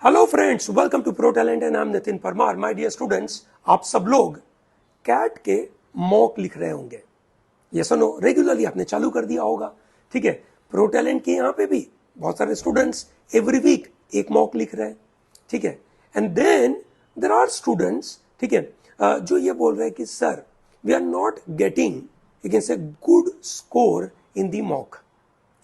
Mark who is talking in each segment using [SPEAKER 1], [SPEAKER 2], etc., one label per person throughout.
[SPEAKER 1] Hello friends, welcome to Pro Talent and I am Nitin Parmar. My dear students, आप सब लोग cat के mock लिख रहे होंगे। ये सुनो, रेगुलरली आपने चालू कर दिया होगा। ठीक है, प्रो टैलेंट के यहाँ पे भी बहुत सारे स्टूडेंट्स एवरी वीक एक मॉक लिख रहे हैं। ठीक है, and then there are students, ठीक है, जो ये बोल रहे हैं कि sir we are not getting against a good score in the mock.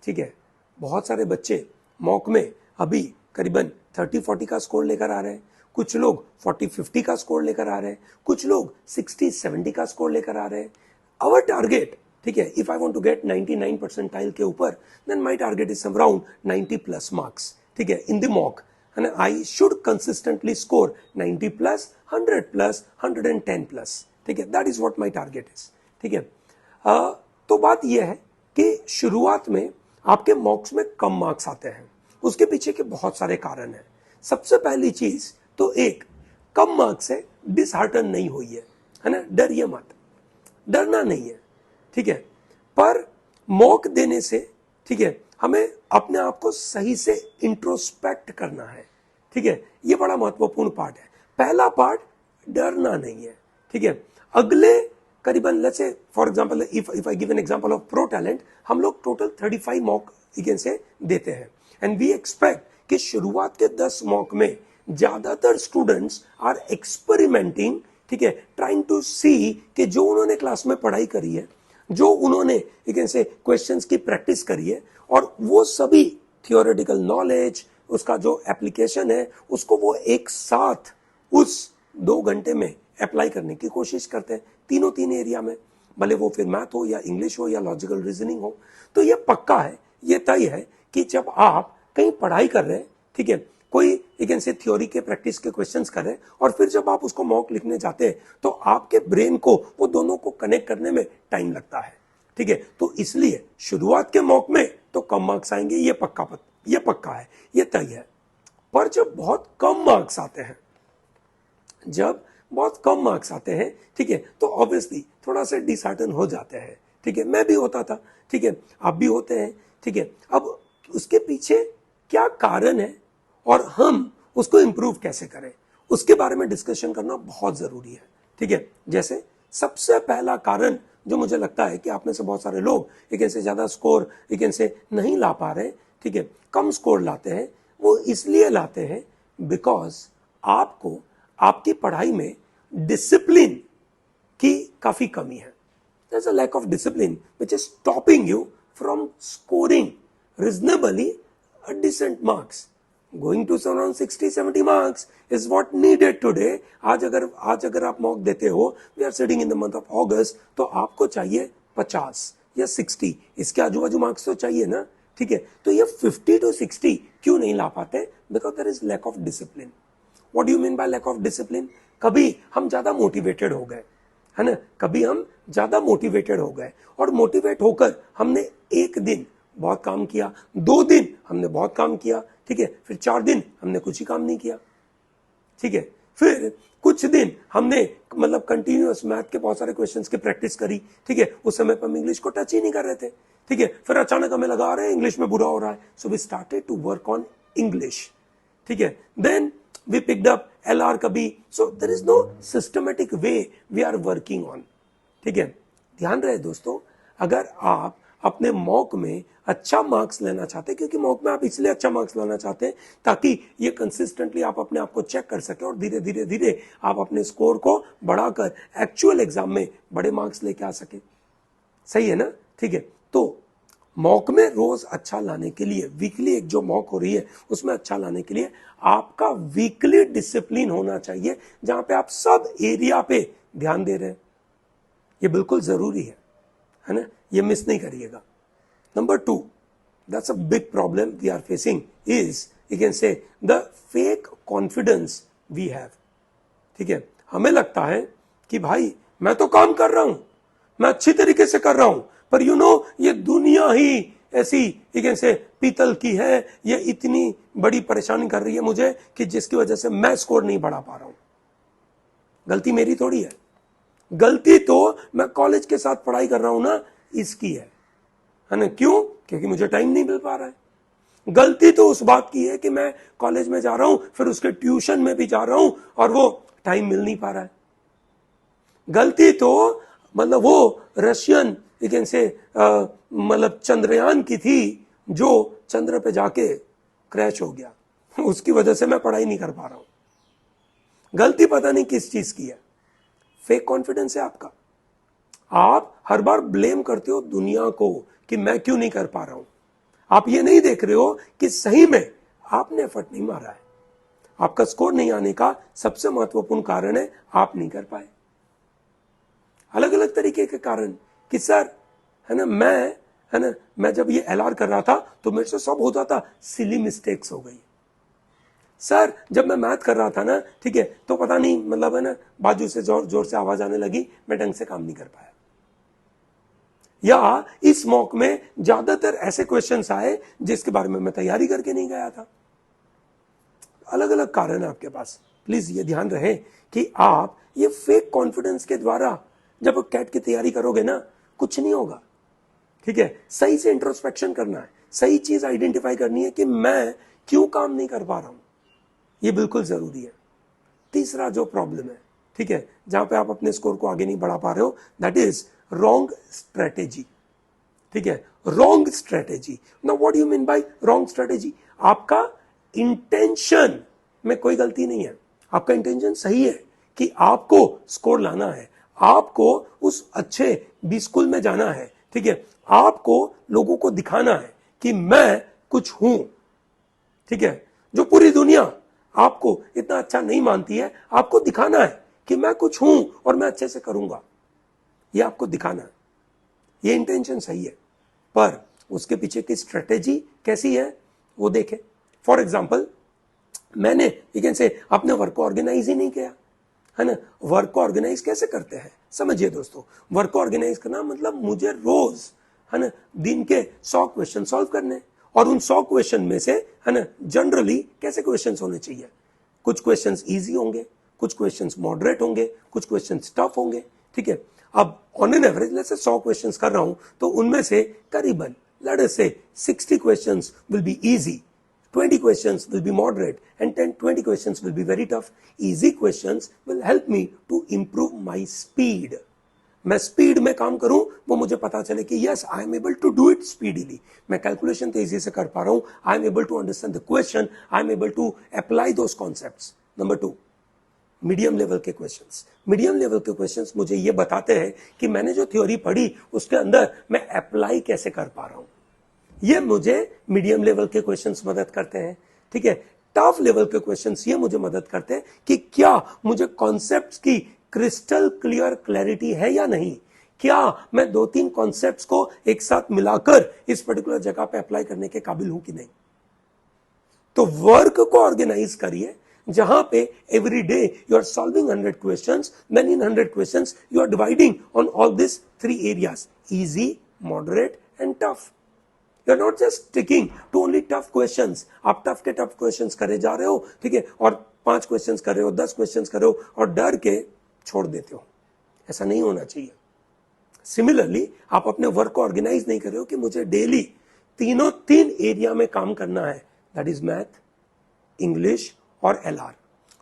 [SPEAKER 1] ठीक है, बहुत सारे बच्चे मॉक में अभी करीबन 30-40 का स्कोर लेकर आ रहे हैं, कुछ लोग 40-50 का स्कोर लेकर आ रहे हैं, कुछ लोग 60-70 का स्कोर लेकर आ रहे हैं। आवर टारगेट, ठीक है, if I want to get 99 percentile के ऊपर, then my target is around 90 plus marks. ठीक है, in the mock and I should consistently score 90 plus, 100 plus, 110 plus. ठीक है, that is what my target is. ठीक है, तो बात यह है कि शुरुआत में आपके मॉक्स में कम मार्क्स आते हैं। उसके पीछे के बहुत सारे कारण हैं। सबसे पहली चीज तो एक, कम मार्क्स से डिसहार्टन नहीं हुई है ना, डरिए मत, डरना नहीं है। ठीक है, पर मॉक देने से, ठीक है, हमें अपने आप को सही से इंट्रोस्पेक्ट करना है। ठीक है, ये बड़ा महत्वपूर्ण पार्ट है। पहला पार्ट, डरना नहीं है। ठीक है, अगले करीबन let's say for example if I give an example of pro talent, हम लोग टोटल 35 मॉक से देते हैं एंड वी एक्सपेक्ट कि शुरुआत के 10 मॉक में ज्यादातर स्टूडेंट्स आर एक्सपेरिमेंटिंग, ठीक है, ट्राइंग टू सी कि जो उन्होंने क्लास में पढ़ाई करी है, जो उन्होंने क्वेश्चंस की प्रैक्टिस करी है, और वो सभी थियोरेटिकल नॉलेज, उसका जो एप्लीकेशन है, उसको वो एक साथ उस 2 घंटे में अप्लाई करने की कोशिश करते हैं, तीन एरिया में, भले वो फिर मैथ हो या इंग्लिश हो या लॉजिकल रीजनिंग हो। तो ये पक्का है, ये तय है कि जब आप कहीं पढ़ाई कर रहे हैं, ठीक है, कोई थ्योरी के प्रैक्टिस के क्वेश्चंस कर रहे हैं, और फिर जब आप उसको मॉक लिखने जाते हैं तो आपके ब्रेन को वो दोनों को कनेक्ट करने में टाइम लगता है। ठीक है, तो इसलिए शुरुआत के मॉक में तो कम मार्क्स आएंगे, ये पक्का है, ये तय है। पर जब बहुत कम मार्क्स आते हैं, ठीक है, तो ऑब्वियसली थोड़ा सा डिसहार्टन हो जाते हैं। ठीक है, मैं भी होता था, ठीक है, आप भी होते हैं। ठीक है, अब उसके पीछे क्या कारण है और हम उसको इंप्रूव कैसे करें, उसके बारे में डिस्कशन करना बहुत जरूरी है। ठीक है, जैसे सबसे पहला कारण जो मुझे लगता है कि आप में से बहुत सारे लोग ज्यादा स्कोर नहीं ला पा रहे, ठीक है, कम स्कोर लाते हैं, वो इसलिए लाते हैं बिकॉज आपको आपकी पढ़ाई में डिसिप्लिन की काफी कमी है। There's a lack of discipline which is stopping you from scoring reasonably a decent marks. Going to around 60-70 marks is what needed today. आज अगर आप मॉक देते हो, we are sitting in the month of August, तो आपको चाहिए 50 या 60, इसके आजू बाजू मार्क्स तो चाहिए ना। ठीक है, तो ये 50 to 60 क्यों नहीं ला पाते? Because there is lack of discipline. What do you mean by lack of discipline? कभी हम ज्यादा मोटिवेटेड हो गए, है ना, कभी हम ज्यादा मोटिवेटेड हो गए, और मोटिवेट होकर हमने एक दिन बहुत काम किया, 2 दिन हमने बहुत काम किया, ठीक है, फिर 4 दिन हमने कुछ ही काम नहीं किया। ठीक है, फिर कुछ दिन हमने मतलब कंटिन्यूअस मैथ के बहुत सारे क्वेश्चंस की प्रैक्टिस करी। ठीक है, उस समय पर हम इंग्लिश को टच ही नहीं कर रहे थे। ठीक है, फिर अचानक हमें लगा रहे हैं इंग्लिश में बुरा हो रहा है, so we started to work on English. ठीक है, then we picked up LR कभी, so there is no systematic way we are working on. ठीक है, ध्यान रहे दोस्तों, अगर आप अपने मॉक में अच्छा मार्क्स लेना चाहते हैं, क्योंकि मॉक में आप इसलिए अच्छा मार्क्स लाना चाहते हैं ताकि ये कंसिस्टेंटली आप अपने आप को चेक कर सके और धीरे धीरे आप अपने स्कोर को बढ़ाकर एक्चुअल एग्जाम में बड़े मार्क्स लेके आ सके। सही है ना? ठीक है, तो मॉक में रोज अच्छा लाने के लिए, वीकली एक जो मॉक हो रही है उसमें अच्छा लाने के लिए आपका वीकली डिसिप्लिन होना चाहिए, जहां पे आप सब एरिया पे ध्यान दे रहे हैं। ये बिल्कुल जरूरी है ना, ये मिस नहीं करिएगा। Number 2, that's a big problem we are facing, is you can say the fake confidence we have. ठीक है, हमें लगता है कि भाई मैं तो काम कर रहा हूं, मैं अच्छी तरीके से कर रहा हूं, पर ये दुनिया ही ऐसी पीतल की है, ये इतनी बड़ी परेशानी कर रही है मुझे कि जिसकी वजह से मैं स्कोर नहीं बढ़ा पा रहा हूं। गलती मेरी थोड़ी है, गलती तो मैं कॉलेज के साथ पढ़ाई कर रहा हूं ना, इसकी है ना। क्यों? क्योंकि मुझे टाइम नहीं मिल पा रहा है। गलती तो उस बात की है कि मैं कॉलेज में जा रहा हूं, फिर उसके ट्यूशन में भी जा रहा हूं और वो टाइम मिल नहीं पा रहा है। गलती तो मतलब वो रशियन यू कैन से मतलब चंद्रयान की थी जो चंद्र पे जाके क्रैश हो गया, उसकी वजह से मैं पढ़ाई नहीं कर पा रहा हूं। गलती पता नहीं किस चीज की है, फेक कॉन्फिडेंस है आपका। आप हर बार ब्लेम करते हो दुनिया को कि मैं क्यों नहीं कर पा रहा हूं। आप ये नहीं देख रहे हो कि सही में आपने एफर्ट नहीं मारा है। आपका स्कोर नहीं आने का सबसे महत्वपूर्ण कारण है आप नहीं कर पाए। अलग अलग तरीके के कारण कि सर है ना मैं जब ये एलआर कर रहा था तो मेरे से सब होता था, सिली मिस्टेक्स हो गई। सर जब मैं मैथ कर रहा था ना, ठीक है, तो पता नहीं मतलब है ना बाजू से जोर जोर से आवाज आने लगी, मैं ढंग से काम नहीं कर पाया। या इस मॉक में ज्यादातर ऐसे क्वेश्चंस आए जिसके बारे में मैं तैयारी करके नहीं गया था। अलग अलग कारण है आपके पास। प्लीज ये ध्यान रहे कि आप ये फेक कॉन्फिडेंस के द्वारा जब कैट की तैयारी करोगे ना, कुछ नहीं होगा। ठीक है, सही से इंट्रोस्पेक्शन करना है, सही चीज आइडेंटिफाई करनी है कि मैं क्यों काम नहीं कर पा रहा हूं, ये बिल्कुल जरूरी है। तीसरा जो प्रॉब्लम है, ठीक है, जहां पे आप अपने स्कोर को आगे नहीं बढ़ा पा रहे हो, दैट इज रॉन्ग स्ट्रेटेजी। ठीक है, wrong strategy. Now what you mean by wrong strategy? आपका इंटेंशन में कोई गलती नहीं है, आपका इंटेंशन सही है कि आपको स्कोर लाना है, आपको उस अच्छे बी स्कूल में जाना है। ठीक है, आपको लोगों को दिखाना है कि मैं कुछ हूं। ठीक है, जो पूरी दुनिया आपको इतना अच्छा नहीं मानती है, आपको दिखाना है कि मैं कुछ हूं और मैं अच्छे से करूंगा, ये आपको दिखाना है। ये इंटेंशन सही है, पर उसके पीछे की स्ट्रेटेजी कैसी है वो देखें। फॉर एग्जाम्पल, मैंने यू कैन से अपने वर्क को ऑर्गेनाइज ही नहीं किया, है ना। वर्क को ऑर्गेनाइज कैसे करते हैं समझिए दोस्तों। वर्क को ऑर्गेनाइज करना मतलब मुझे रोज है ना दिन के 100 क्वेश्चन सॉल्व करने, और उन 100 क्वेश्चन में से है ना जनरली कैसे क्वेश्चन होने चाहिए। कुछ क्वेश्चन इजी होंगे, कुछ क्वेश्चन मॉडरेट होंगे, कुछ क्वेश्चन टफ होंगे। ठीक है, अब ऑन एन एवरेज जैसे 100 क्वेश्चन कर रहा हूं तो उनमें से करीबन लेट अस से 60 questions will be easy, 20 questions will be moderate, and 20 questions will be very tough. Easy questions will help me to improve my speed. मैं स्पीड में काम करूं, वो मुझे पता चले कि yes I am able to do it speedily, मैं कैलकुलेशन तेजी से कर पा रहा हूं, I am able to understand the question, I am able to apply those concepts. Number 2, medium level के क्वेश्चंस। मीडियम लेवल के क्वेश्चंस मुझे ये बताते हैं कि मैंने जो थ्योरी पढ़ी उसके अंदर मैं अप्लाई कैसे कर पा रहा हूं। ये मुझे मीडियम लेवल के क्वेश्चंस मदद करते हैं। ठीक है, टफ लेवल के क्वेश्चंस ये मुझे मदद करते हैं कि क्या मुझे कॉन्सेप्ट्स की क्रिस्टल क्लियर क्लैरिटी है या नहीं, क्या मैं 2-3 कॉन्सेप्ट्स को एक साथ मिलाकर इस पर्टिकुलर जगह पे अप्लाई करने के काबिल हूं कि नहीं। तो वर्क को ऑर्गेनाइज करिए जहां पे every day you are solving 100 questions, then in 100 questions you are dividing on all this 3 areas, easy, moderate and tough. You're not just sticking to only tough questions. आप टफ के tough questions करे जा रहे हो, ठीक है, और 5 questions कर रहे हो, 10 क्वेश्चंस कर रहे हो और डर के छोड़ देते हो। ऐसा नहीं होना चाहिए। सिमिलरली आप अपने वर्क को ऑर्गेनाइज नहीं कर रहे हो कि मुझे डेली 3 एरिया में काम करना है, दैट इज मैथ, इंग्लिश और एलआर।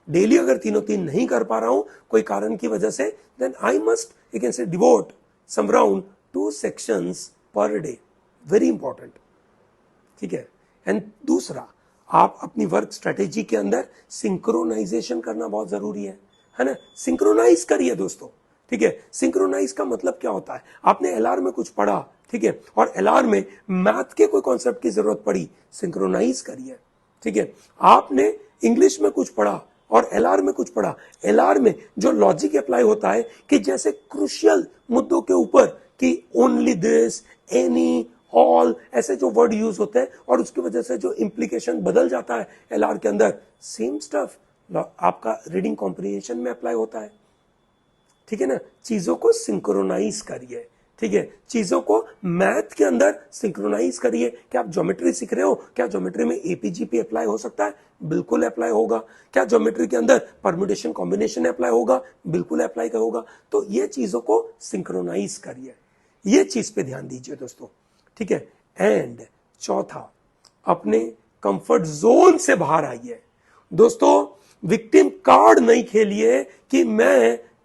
[SPEAKER 1] डेली अगर 3 नहीं कर पा रहा हूं कोई कारण की वजह से, then I must you can say devote some around 2 sections per day, very important. ठीक है, एंड दूसरा, आप अपनी वर्क स्ट्रेटेजी के अंदर सिंक्रोनाइजेशन करना बहुत जरूरी है ना। सिंक्रोनाइज करिए दोस्तों। ठीक है, सिंक्रोनाइज का मतलब क्या होता है, आपने एलआर में कुछ पढ़ा, ठीक है, और एलआर में मैथ के कोई कॉन्सेप्ट की जरूरत पड़ी, सिंक्रोनाइज करिए। ठीक है, आपने इंग्लिश में कुछ पढ़ा और एलआर में कुछ पढ़ा, एलआर में जो लॉजिक अप्लाई होता है कि जैसे क्रूशियल मुद्दों के ऊपर कि ओनली दिस, एनी, ऑल, ऐसे जो वर्ड यूज होते हैं और उसकी वजह से जो इंप्लीकेशन बदल जाता है एलआर के अंदर, सेम स्टफ आपका रीडिंग कॉम्प्रिहेंशन में अप्लाई होता है। ठीक है ना, चीजों को सिंक्रोनाइज करिए। ठीक है, चीजों को मैथ के अंदर सिंक्रोनाइज करिए। क्या आप ज्योमेट्री सीख रहे हो, क्या ज्योमेट्री में एपीजीपी अप्लाई हो सकता है? बिल्कुल अप्लाई होगा। क्या ज्योमेट्री के अंदर परम्यूटेशन कॉम्बिनेशन अप्लाई होगा? बिल्कुल अप्लाई होगा। तो ये चीजों को सिंक्रोनाइज करिए, ये चीज पे ध्यान दीजिए दोस्तों। ठीक है, एंड चौथा, अपने कंफर्ट जोन से बाहर आइए। दोस्तों, विक्टिम कार्ड नहीं खेलिए कि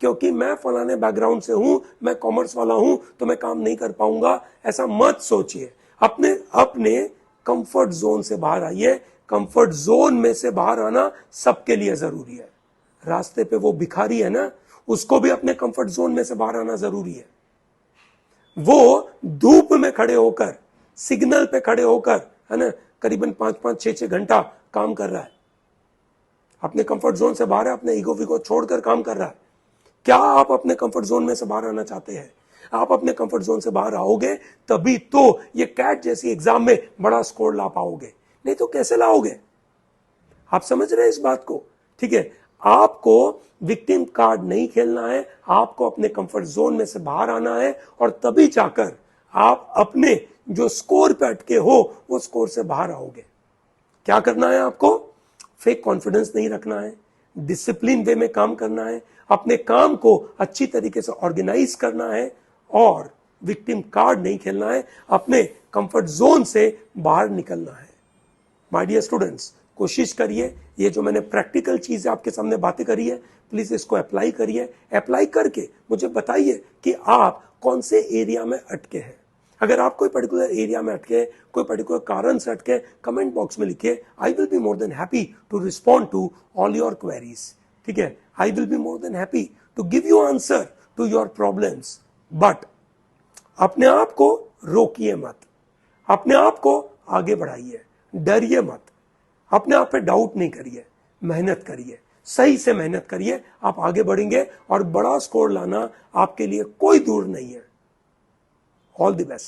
[SPEAKER 1] क्योंकि मैं फलाने बैकग्राउंड से हूं, मैं कॉमर्स वाला हूं, तो मैं काम नहीं कर पाऊंगा, ऐसा मत सोचिए। अपने अपने कंफर्ट जोन से बाहर आइए। कंफर्ट जोन में से बाहर आना सबके लिए जरूरी है। रास्ते पे वो भिखारी है ना, उसको भी अपने कंफर्ट जोन में से बाहर आना जरूरी है। वो धूप में खड़े होकर, सिग्नल पे खड़े होकर, है ना, करीबन 5-5, 6-6 घंटा काम कर रहा है, अपने कंफर्ट जोन से बाहर है, अपने ईगो विगो छोड़कर काम कर रहा है। क्या आप अपने कंफर्ट जोन में से बाहर आना चाहते हैं? आप अपने कंफर्ट जोन से बाहर आओगे तभी तो ये कैट जैसी एग्जाम में बड़ा स्कोर ला पाओगे, नहीं तो कैसे लाओगे? आप समझ रहे हैं इस बात को? ठीक है, आपको विक्टिम कार्ड नहीं खेलना है, आपको अपने कंफर्ट जोन में से बाहर आना है, और तभी जाकर आप अपने जो स्कोर पे अटके हो वो स्कोर से बाहर आओगे। क्या करना है आपको? फेक कॉन्फिडेंस नहीं रखना है, डिसिप्लिन वे में काम करना है, अपने काम को अच्छी तरीके से ऑर्गेनाइज करना है, और विक्टिम कार्ड नहीं खेलना है, अपने कंफर्ट जोन से बाहर निकलना है। माय डियर स्टूडेंट्स, कोशिश करिए, ये जो मैंने प्रैक्टिकल चीजें आपके सामने बातें करी है, प्लीज इसको अप्लाई करिए। अप्लाई करके मुझे बताइए कि आप कौन से एरिया में अटके हैं। अगर आप कोई पर्टिकुलर एरिया में अटके, कोई पर्टिकुलर कारण से अटके, कमेंट बॉक्स में लिखिए। I will be more than happy to respond to all your queries. ठीक है, I will be more than happy to give you answer to your problems. But अपने आप को रोकिए मत, अपने आप को आगे बढ़ाइए, डरिए मत, अपने आप पे डाउट नहीं करिए, मेहनत करिए, सही से मेहनत करिए, आप आगे बढ़ेंगे और बड़ा स्कोर लाना आपके लिए कोई दूर नहीं है। All the best.